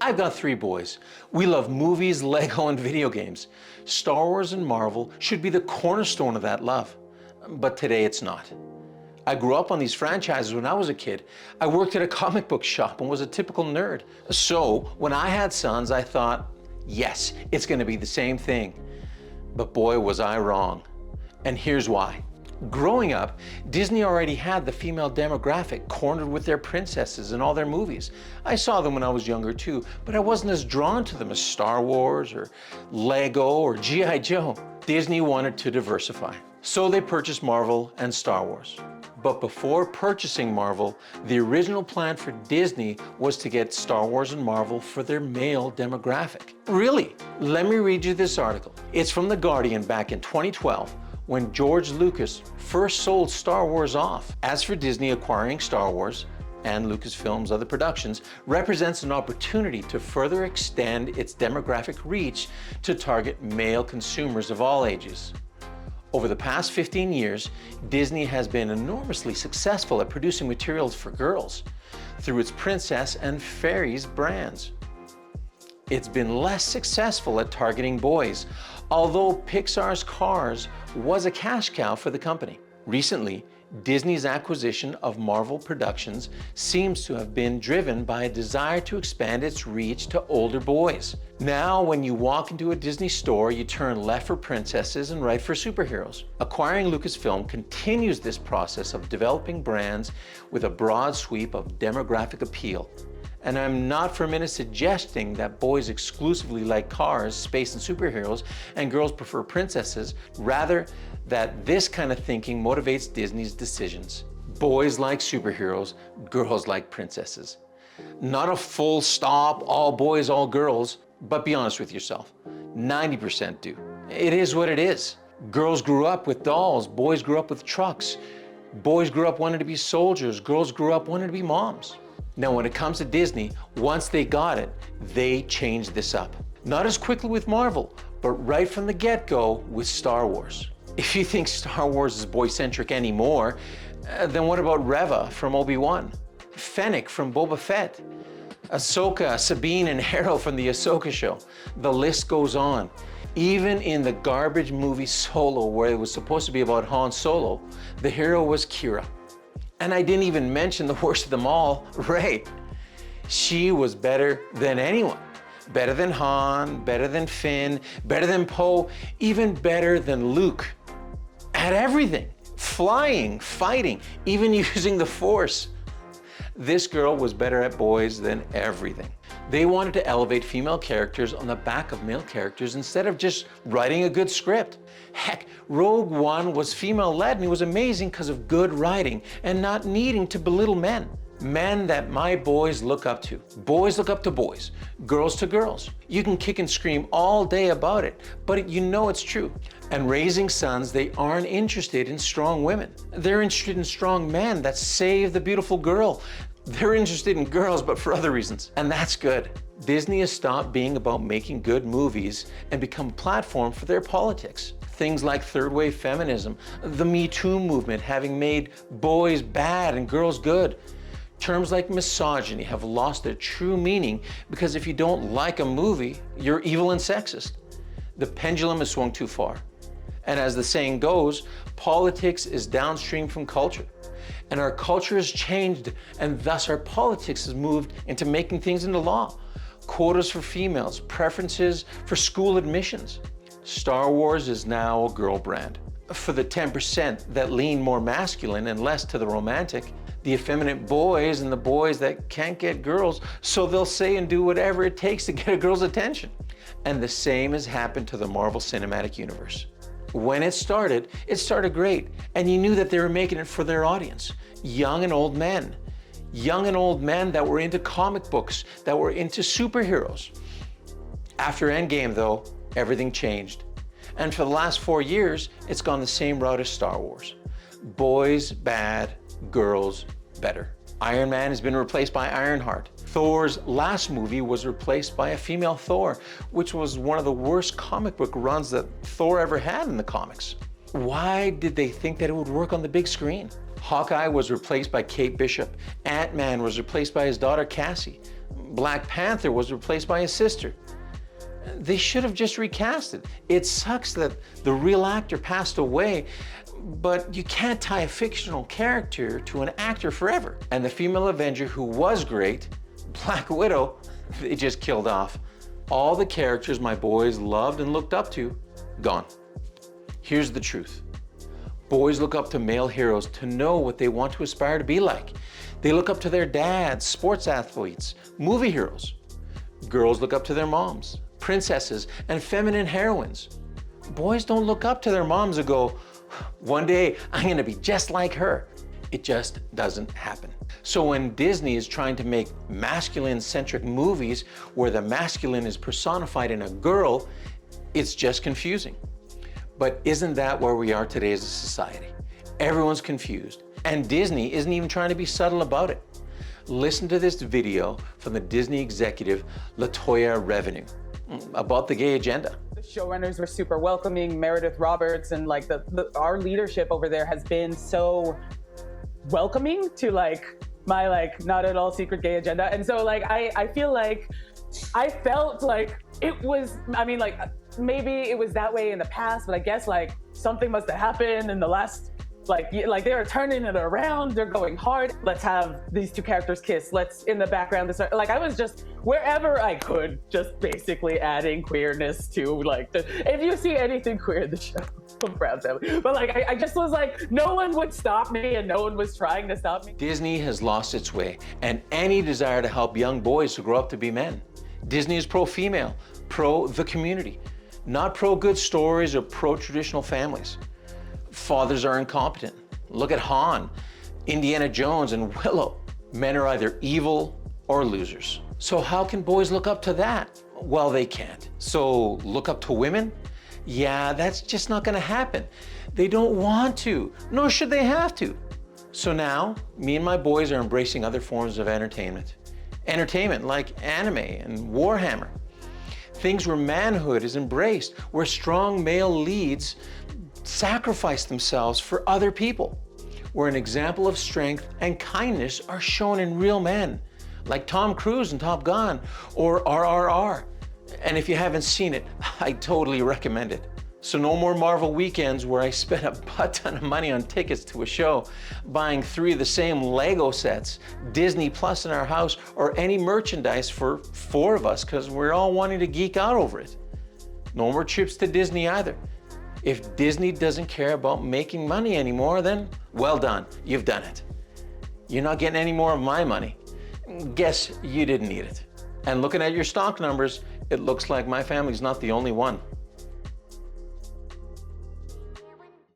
I've got three boys. We love movies, Lego, and video games. Star Wars and Marvel should be the cornerstone of that love. But today it's not. I grew up on these franchises when I was a kid. I worked at a comic book shop and was a typical nerd. So when I had sons, I thought, yes, it's going to be the same thing. But boy, was I wrong. And here's why. Growing up, Disney already had the female demographic cornered with their princesses in all their movies. I saw them when I was younger too, but I wasn't as drawn to them as Star Wars or Lego or G.I. Joe. Disney wanted to diversify. So they purchased Marvel and Star Wars. But before purchasing Marvel, the original plan for Disney was to get Star Wars and Marvel for their male demographic. Really? Let me read you this article. It's from The Guardian back in 2012. When George Lucas first sold Star Wars off. As for Disney, acquiring Star Wars and Lucasfilm's other productions represents an opportunity to further extend its demographic reach to target male consumers of all ages. Over the past 15 years, Disney has been enormously successful at producing materials for girls through its Princess and Fairies brands. It's been less successful at targeting boys, although Pixar's Cars was a cash cow for the company. Recently, Disney's acquisition of Marvel Productions seems to have been driven by a desire to expand its reach to older boys. Now, when you walk into a Disney store, you turn left for princesses and right for superheroes. Acquiring Lucasfilm continues this process of developing brands with a broad sweep of demographic appeal. And I'm not for a minute suggesting that boys exclusively like cars, space, and superheroes, and girls prefer princesses. Rather, that this kind of thinking motivates Disney's decisions. Boys like superheroes, girls like princesses. Not a full stop, all boys, all girls, but be honest with yourself. 90% do. It is what it is. Girls grew up with dolls, boys grew up with trucks. Boys grew up wanting to be soldiers, girls grew up wanting to be moms. Now, when it comes to Disney, once they got it, they changed this up. Not as quickly with Marvel, but right from the get-go with Star Wars. If you think Star Wars is boy-centric anymore, then what about Reva from Obi-Wan? Fennec from Boba Fett? Ahsoka, Sabine, and Hera from the Ahsoka show? The list goes on. Even in the garbage movie Solo, where it was supposed to be about Han Solo, the hero was Qi'ra. And I didn't even mention the worst of them all, Rey. She was better than anyone. Better than Han, better than Finn, better than Poe, even better than Luke. At everything. Flying, fighting, even using the Force. This girl was better at boys than everything. They wanted to elevate female characters on the back of male characters instead of just writing a good script. Heck, Rogue One was female-led and it was amazing because of good writing and not needing to belittle men. Men that my boys look up to. Boys look up to boys, girls to girls. You can kick and scream all day about it, but you know it's true. And raising sons, they aren't interested in strong women. They're interested in strong men that save the beautiful girl. They're interested in girls, but for other reasons, and that's good. Disney has stopped being about making good movies and become a platform for their politics. Things like third-wave feminism, the Me Too movement having made boys bad and girls good. Terms like misogyny have lost their true meaning because if you don't like a movie, you're evil and sexist. The pendulum has swung too far. And as the saying goes, politics is downstream from culture. And our culture has changed, and thus our politics has moved into making things into law. Quotas for females, preferences for school admissions. Star Wars is now a girl brand. For the 10% that lean more masculine and less to the romantic, the effeminate boys and the boys that can't get girls, so they'll say and do whatever it takes to get a girl's attention. And the same has happened to the Marvel Cinematic Universe. When it started great, and you knew that they were making it for their audience, young and old men. Young and old men that were into comic books, that were into superheroes. After Endgame, though, everything changed. And for the last 4 years, it's gone the same route as Star Wars. Boys bad, girls better. Iron Man has been replaced by Ironheart. Thor's last movie was replaced by a female Thor, which was one of the worst comic book runs that Thor ever had in the comics. Why did they think that it would work on the big screen? Hawkeye was replaced by Kate Bishop. Ant-Man was replaced by his daughter Cassie. Black Panther was replaced by his sister. They should have just recast it. It sucks that the real actor passed away, but you can't tie a fictional character to an actor forever. And the female Avenger who was great, Black Widow, they just killed off. All the characters my boys loved and looked up to, gone. Here's the truth. Boys look up to male heroes to know what they want to aspire to be like. They look up to their dads, sports athletes, movie heroes. Girls look up to their moms, princesses, and feminine heroines. Boys don't look up to their moms and go, one day I'm gonna be just like her. It just doesn't happen. So when Disney is trying to make masculine-centric movies where the masculine is personified in a girl, it's just confusing. But isn't that where we are today as a society? Everyone's confused, and Disney isn't even trying to be subtle about it. Listen to this video from the Disney executive LaToya Revenue about the gay agenda. The showrunners were super welcoming, Meredith Roberts, and like our leadership over there has been so welcoming to my not at all secret gay agenda. And so I feel like I felt like it was, maybe it was that way in the past, but I guess something must have happened in the last, they are turning it around, they're going hard. Let's have these two characters kiss. Let's, in the background, I was just, wherever I could, just basically adding queerness to if you see anything queer in the show, I'm proud family. But I just was no one would stop me and no one was trying to stop me. Disney has lost its way and any desire to help young boys to grow up to be men. Disney is pro-female, pro the community, not pro good stories or pro traditional families. Fathers are incompetent. Look at Han, Indiana Jones, and Willow. Men are either evil or losers. So how can boys look up to that? Well, they can't. So look up to women? Yeah, that's just not gonna happen. They don't want to, nor should they have to. So now, me and my boys are embracing other forms of entertainment. Entertainment like anime and Warhammer. Things where manhood is embraced, where strong male leads sacrifice themselves for other people, where an example of strength and kindness are shown in real men, like Tom Cruise in Top Gun or RRR. And if you haven't seen it, I totally recommend it. So no more Marvel weekends where I spent a butt ton of money on tickets to a show, buying 3 of the same Lego sets, Disney Plus in our house, or any merchandise for 4 of us because we're all wanting to geek out over it. No more trips to Disney either. If Disney doesn't care about making money anymore, then well done, you've done it. You're not getting any more of my money. Guess you didn't need it. And looking at your stock numbers, it looks like my family's not the only one.